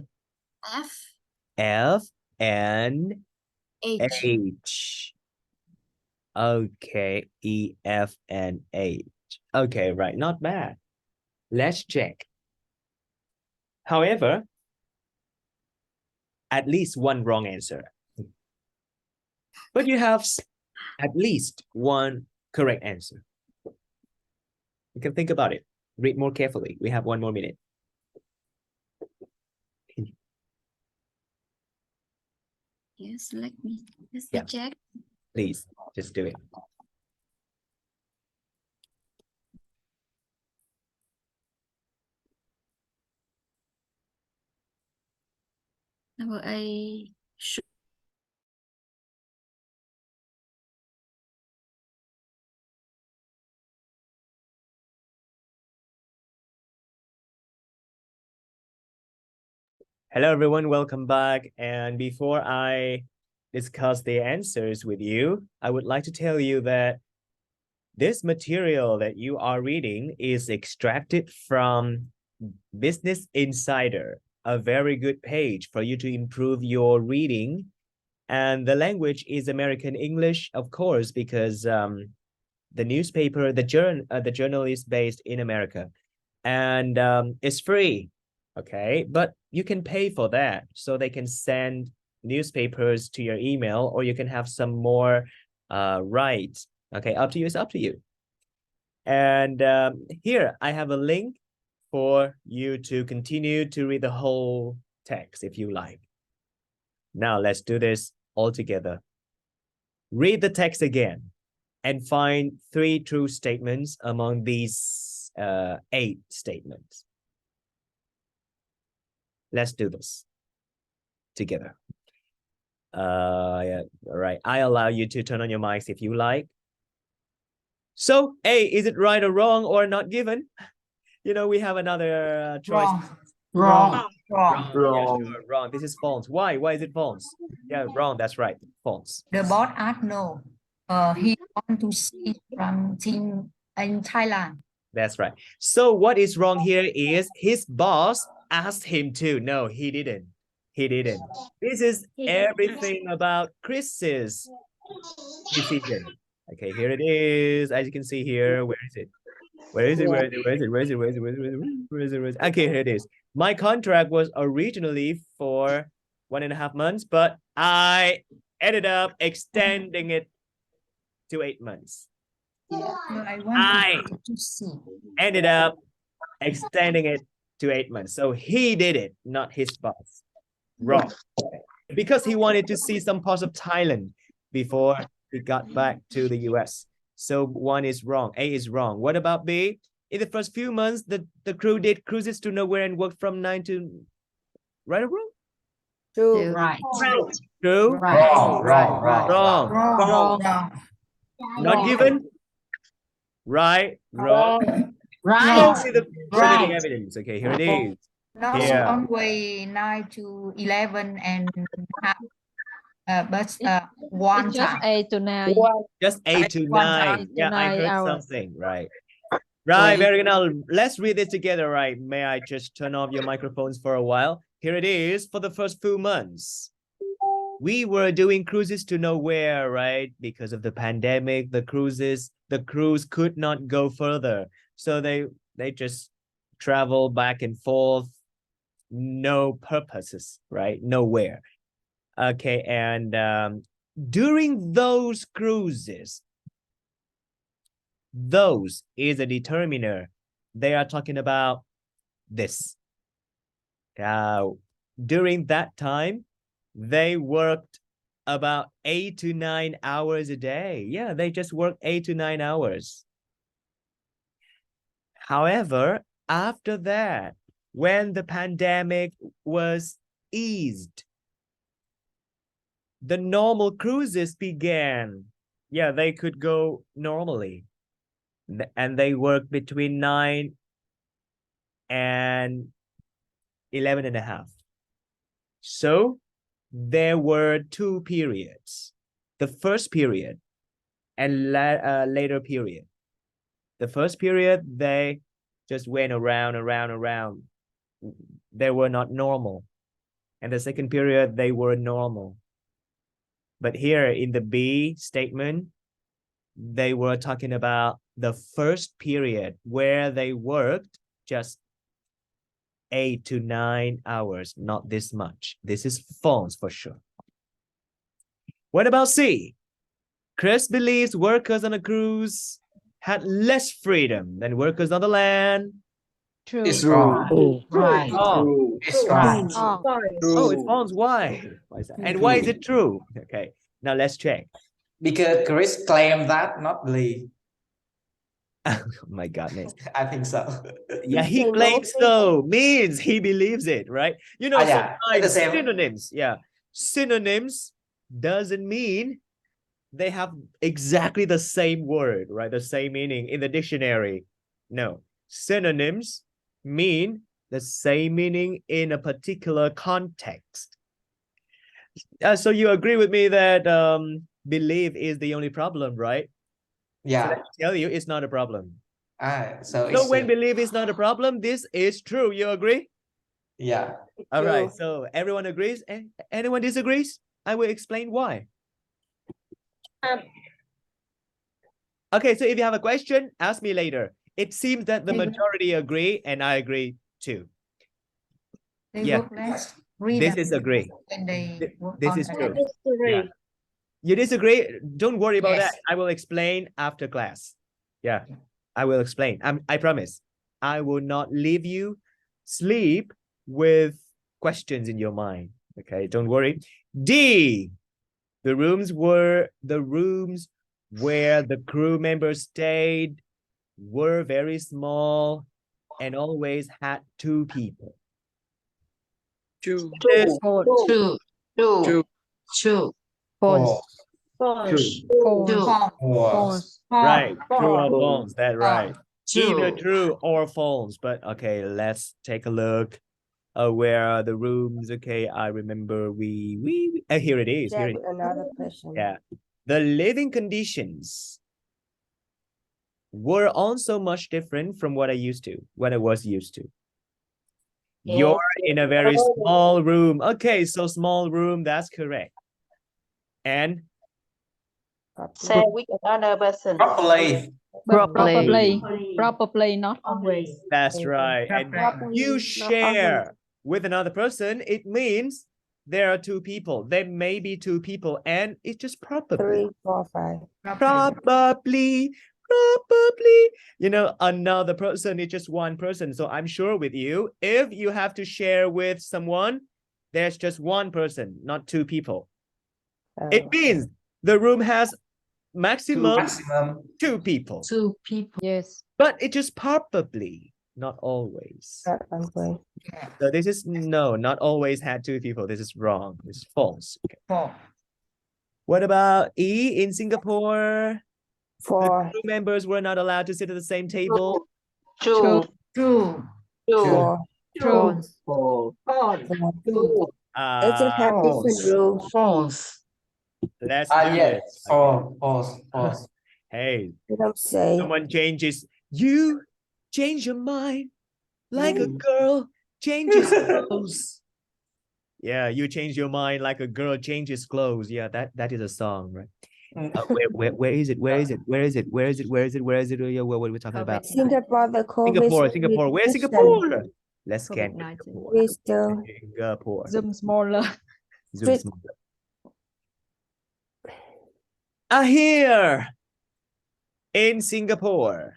F, F, and H. H. Okay. E, F, and H. Okay, right. Not bad. Let's check. However, at least one wrong answer. But you have at least one correct answer. You can think about it. Read more carefully. We have 1 more minute. Yes, let me check. Please, just do it. Number A. Hello, everyone. Welcome back. And before I discuss the answers with you, I would like to tell you that this material that you are reading is extracted from Business Insider, a very good page for you to improve your reading. And the language is American English, of course, because the newspaper, the journal is based in America. And it's free. Okay, but you can pay for that, so they can send newspapers to your email, or you can have some more rights. Okay, up to you. It's up to you. And here I have a link for you to continue to read the whole text if you like. Now let's do this all together. Read the text again and find 3 true statements among these 8 statements. Let's do this together. Yeah, all right. I allow you to turn on your mics if you like. So, A, is it right or wrong or not given? You know, we have another choice. Wrong. Yeah, sure, wrong. This is false. Why? Why is it false? Yeah, wrong. That's right. False. The boss asked no. He want to see something in Thailand. That's right. So what is wrong here is his boss asked him to. No, he didn't. He didn't. This is everything about Chris's decision. Okay, here it is. As you can see here, where is it? Where is it? Where is it? Where is it? Where is it? Where is it? Where is it? Where is it? Where is it? Okay, here it is. My contract was originally for 1.5 months, but I ended up extending it to 8 months. I to see. ended up extending it to 8 months. So he did it, not his boss. Wrong. Because he wanted to see some parts of Thailand before he got back to the US. So one is wrong. A is wrong. What about B? In the first few months, the crew did cruises to nowhere and worked from 9 to... Right or wrong? True. Right. True? Wrong. Wrong. Not given? Right. Wrong. Right. Show me the presenting evidence. Okay, here it is. Not Yeah. only 9 to 11 and half, but one It's just time. 8 to 9. Just 8 to 9. Yeah, I 9 heard hours. something. Right. Right, very good. Now let's read this together, right? May I just turn off your microphones for a while? Here it is. For the first few months, we were doing cruises to nowhere, right? Because of the pandemic, the cruise could not go further. So they just travel back and forth, no purposes, right? Nowhere. Okay, and during those cruises, those is a determiner. They are talking about this. During that time, they worked about 8 to 9 hours a day. Yeah, they just work 8 to 9 hours. However, after that, when the pandemic was eased, the normal cruises began. Yeah, they could go normally. And they work between 9 and 11.5. So there were 2 periods. The first period and later period. The first period, they just went around. They were not normal. And the second period, they were normal. But here in the B statement, they were talking about the first period where they worked just 8 to 9 hours, not this much. This is false for sure. What about C? Chris believes workers on a cruise had less freedom than workers on the land. True. It's wrong. Right. Oh, It's right. oh, it's false. Why? Why is that? And why is it true? Okay, now let's check. Because Chris claimed that, not believe. Oh my goodness. I think so. Yeah, he claims so. Means he believes it, right? You know, Yeah, sometimes the same. synonyms. Yeah, synonyms doesn't mean they have exactly the same word, right? The same meaning in the dictionary. No, synonyms mean the same meaning in a particular context. So you agree with me that belief is the only problem, right? Yeah. So let me tell you, it's not a problem. So when belief is not a problem, this is true. You agree? Yeah. All right. So everyone agrees, and anyone disagrees? I will explain why. Okay. So if you have a question, ask me later. It seems that the majority agree, and I agree too. Yeah. This is agree. This is true. Yeah. You disagree? Don't worry about that. I will explain after class. Yeah, I will explain. I promise. I will not leave you sleep with questions in your mind. Okay, don't worry. D. The rooms where the crew members stayed were very small and always had 2 people. True. True. False. Right. True or false. That's right. Either true or false. But okay, let's take a look. Where are the rooms? Okay, I remember we here it is. Here it is. Another question. Yeah. the living conditions were also much different from what I was used to. You're in a very small room. Okay, so small room, that's correct. And Share with another person. Probably not always. that's right. And you share with another person, it means there are two people. There may be two people, and it's just probably. 3, 4, 5. Probably. You know, another person is just one person. So I'm sure with you, if you have to share with someone, there's just one person, not two people. It means the room has maximum 2 people. 2 people. Yes. But it just probably, not always. So this is no, not always had 2 people. This is wrong. This is false. Okay. What about E in Singapore? 4. The crew members were not allowed to sit at the same table. True. True. It just have different rules. False. Let's do yes. this. False. Hey, They don't say. someone changes. You change your mind like a girl changes clothes. Yeah, you change your mind like a girl changes clothes. Yeah, that is a song, right? Where is it? Yeah, what are we talking about? Singapore, the COVID. Singapore. Where's Singapore? Let's scan Singapore. Singapore. Zoom smaller. Zoom smaller. Here in Singapore,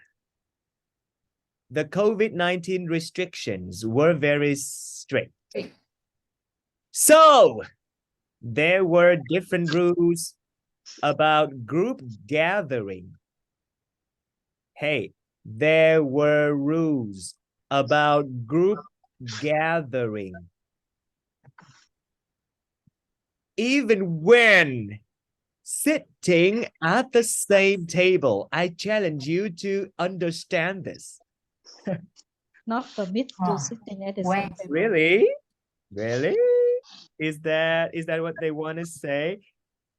the COVID-19 restrictions were very strict. So there were different rules about group gathering. Hey, there were rules about group gathering. Even when sitting at the same table, I challenge you to understand this. Not permit to sitting at the same table. Really? Is that what they want to say?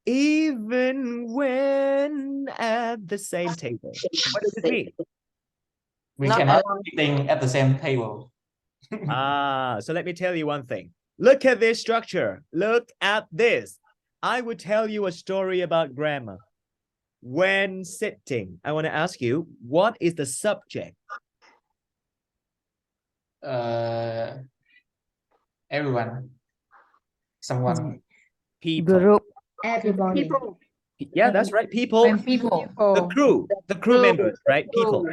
Even when at the same table. What does it mean? We cannot sitting at the same table. So let me tell you one thing. Look at this structure. Look at this. I would tell you a story about grammar. When sitting, I want to ask you, what is the subject? Everyone. Someone. People. Group. Everybody. People. Yeah, that's right. People. The crew members, right? People.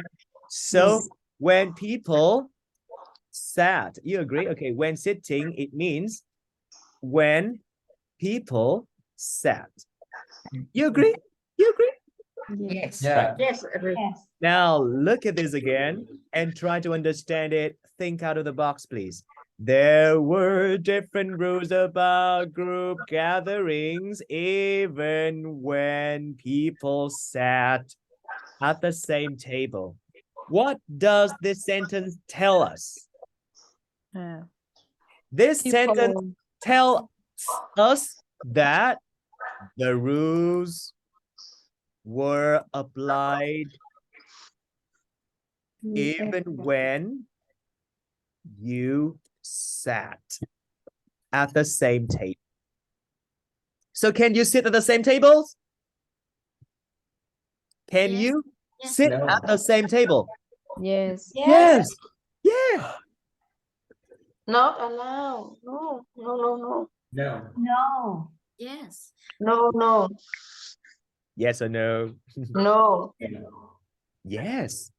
So when people sat, you agree? Okay, when sitting, it means when people sat. You agree? Yes. Yeah. Yes, agree. Yes. Now look at this again and try to understand it. Think out of the box, please. There were different rules about group gatherings, even when people sat at the same table. What does this sentence tell us? This sentence tells us that the rules were applied even when you sat at the same table. So can you sit at the same tables? Can you sit at the same table? Yes. Yeah. Not allowed. No. No. No. Yes. No. Yes or no? No. Yes.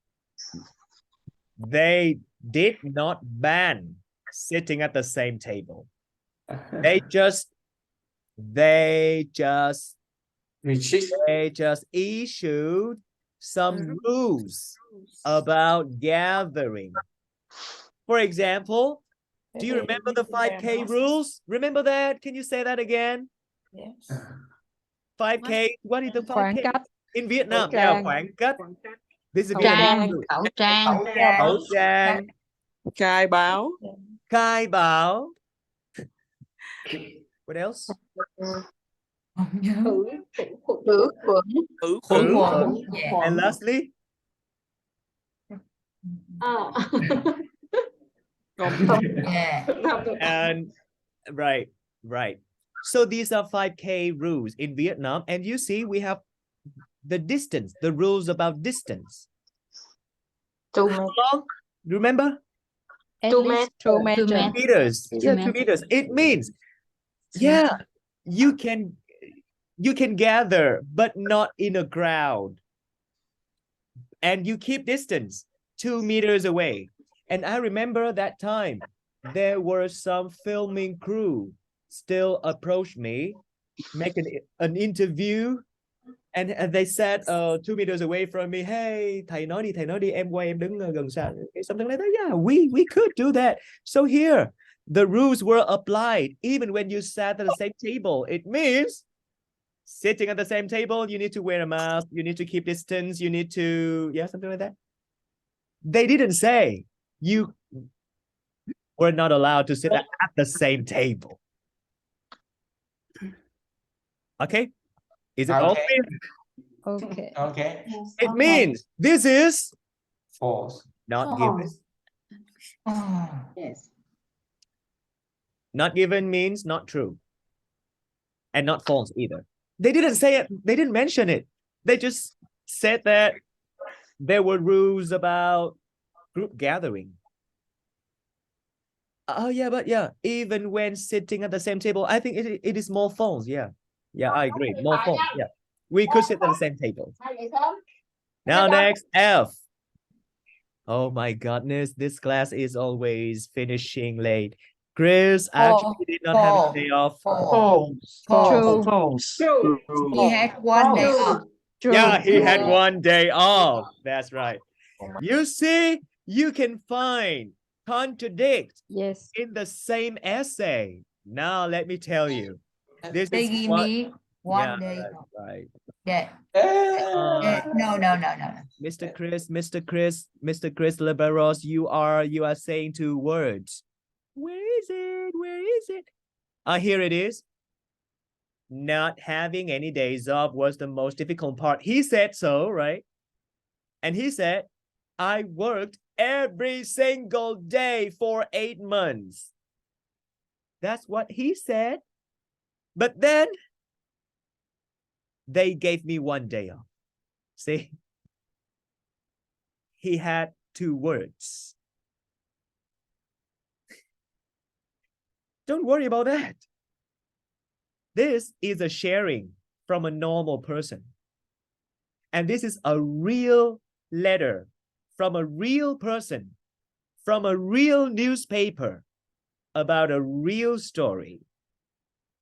They did not ban sitting at the same table. They just issued some rules about gathering. For example, do you remember the 5K rules? Remember that? Can you say that again? Yes. 5K. What is the 5K? Khoảng cách. In Vietnam, yeah, khoảng cách. This is a Trang, Vietnamese. khẩu trang. Khẩu trang. Khai báo. Khai báo. What else? Không nhớ. Khử khuẩn. Khử Khử khuẩn. khuẩn. Yeah. And lastly, Yeah. and right. So these are 5K rules in Vietnam. And you see, we have the distance, the rules about distance. 2 How long? Remember? At 2 least meters. 2 meters. 2 meters. Yeah, 2 meters. It means, yeah, you can gather, but not in a crowd. And you keep distance 2 meters away. And I remember that time, there were some filming crew still approached me, make an interview, and they said 2 meters away from me, hey, thầy nói đi, em qua em đứng gần xa. Something like that. Yeah, we could do that. So here, the rules were applied even when you sat at the same table. It means sitting at the same table, you need to wear a mask, you need to keep distance, you need to, yeah, something like that. They didn't say you were not allowed to sit at the same table. Okay? Is it all clear? Okay. Okay. It means this is False. not given. Yes. Not given means not true. And not false either. They didn't say it. They didn't mention it. They just said that there were rules about group gathering. Oh, yeah, but yeah, even when sitting at the same table, I think it is more false. Yeah. Yeah, I agree. More false. Yeah. We could sit at the same table. Now next, F. Oh my goodness, this class is always finishing late. Chris actually did not have a day off. False. He had 1 day off. Yeah, he had 1 day off. That's right. You see, you can find contradict in the same essay. Now let me tell you. This They is give what, me 1 day that's off. right. Yeah. No. Mr. Chris Liberos, you are saying 2 words. Where is it? Here it is. Not having any days off was the most difficult part. He said so, right? And he said, I worked every single day for 8 months. That's what he said. But then they gave me 1 day off. See? He had 2 words. Don't worry about that. This is a sharing from a normal person. And this is a real letter from a real person, from a real newspaper about a real story.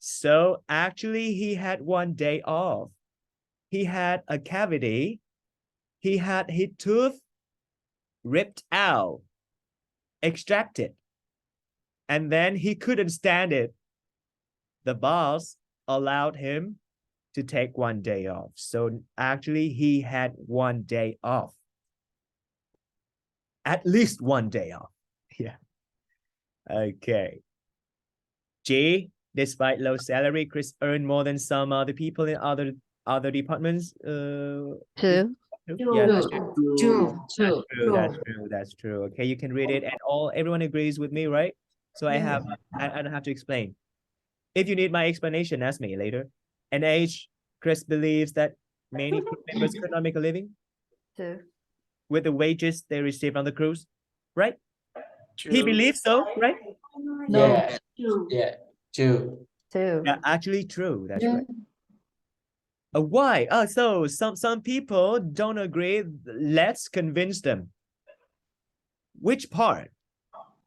So actually he had 1 day off. He had a cavity. He had his tooth ripped out, extracted. And then he couldn't stand it. The boss allowed him to take 1 day off. So actually he had 1 day off. At least 1 day off. Yeah. Okay. G, despite low salary, Chris earned more than some other people in other departments. True. Yeah, that's true. True. That's true. Okay, you can read it, and everyone agrees with me, right? So I don't have to explain. If you need my explanation, ask me later. And H, Chris believes that many crew members could not make a living with the wages they receive on the cruise, right? True. He believes so, right? Yeah. Yeah. True. Yeah, actually true. That's right. Why? So some people don't agree. Let's convince them. Which part?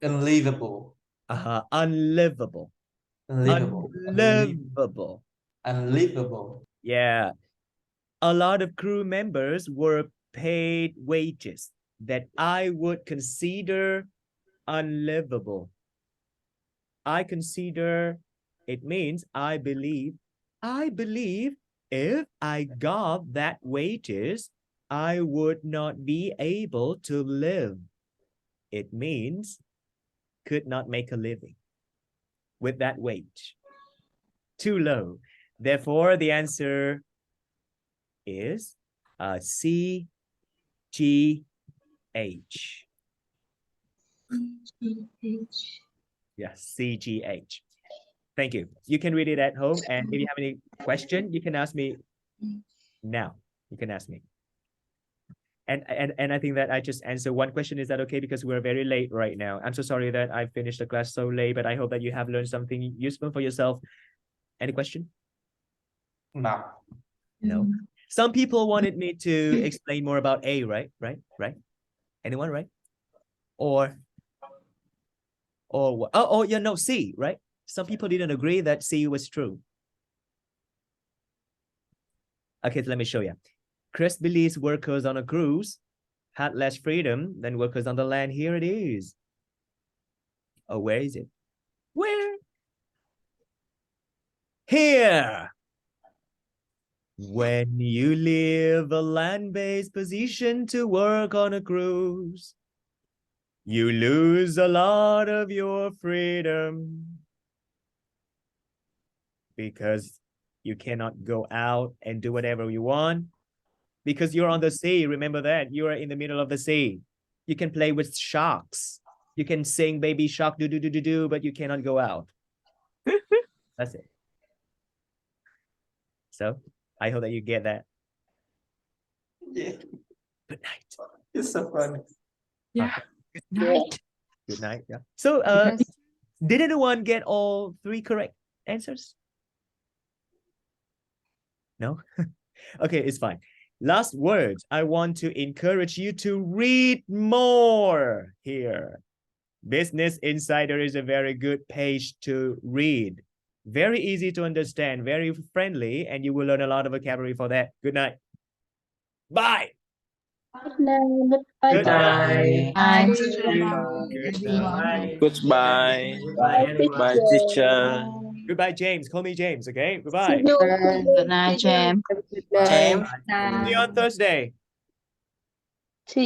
Unlivable. Unlivable. Unlivable. Yeah. A lot of crew members were paid wages that I would consider unlivable. I consider, it means I believe if I got that wages, I would not be able to live. It means could not make a living with that wage. Too low. Therefore, the answer is C, G, H. Yes, C, G, H. Thank you. You can read it at home, and if you have any question, you can ask me now. You can ask me. And I think that I just answered one question. Is that okay? Because we're very late right now. I'm so sorry that I finished the class so late, but I hope that you have learned something useful for yourself. Any question? No. No. Some people wanted me to explain more about A, right? Right? Anyone, right? Or what? Oh, yeah, no, C, right? Some people didn't agree that C was true. Okay, so let me show you. Chris believes workers on a cruise had less freedom than workers on the land. Here it is. Oh, where is it? Where? Here. When you leave a land-based position to work on a cruise, you lose a lot of your freedom because you cannot go out and do whatever you want because you're on the sea. Remember that you are in the middle of the sea. You can play with sharks. You can sing baby shark do do do do do, but you cannot go out. That's it. So I hope that you get that. Yeah. Good night. It's so funny. Yeah. Good night. Good night. Yeah. So did anyone get all 3 correct answers? No? Okay, it's fine. Last words. I want to encourage you to read more here. Business Insider is a very good page to read. Very easy to understand, very friendly, and you will learn a lot of vocabulary for that. Good night. Bye. Good night. Good night. Bye. Good night. Goodbye. Goodbye, everyone. Bye, teacher. Goodbye, James. Call me James, okay? See Goodbye. you. Good night, James. Have a good night. James. See you on Thursday.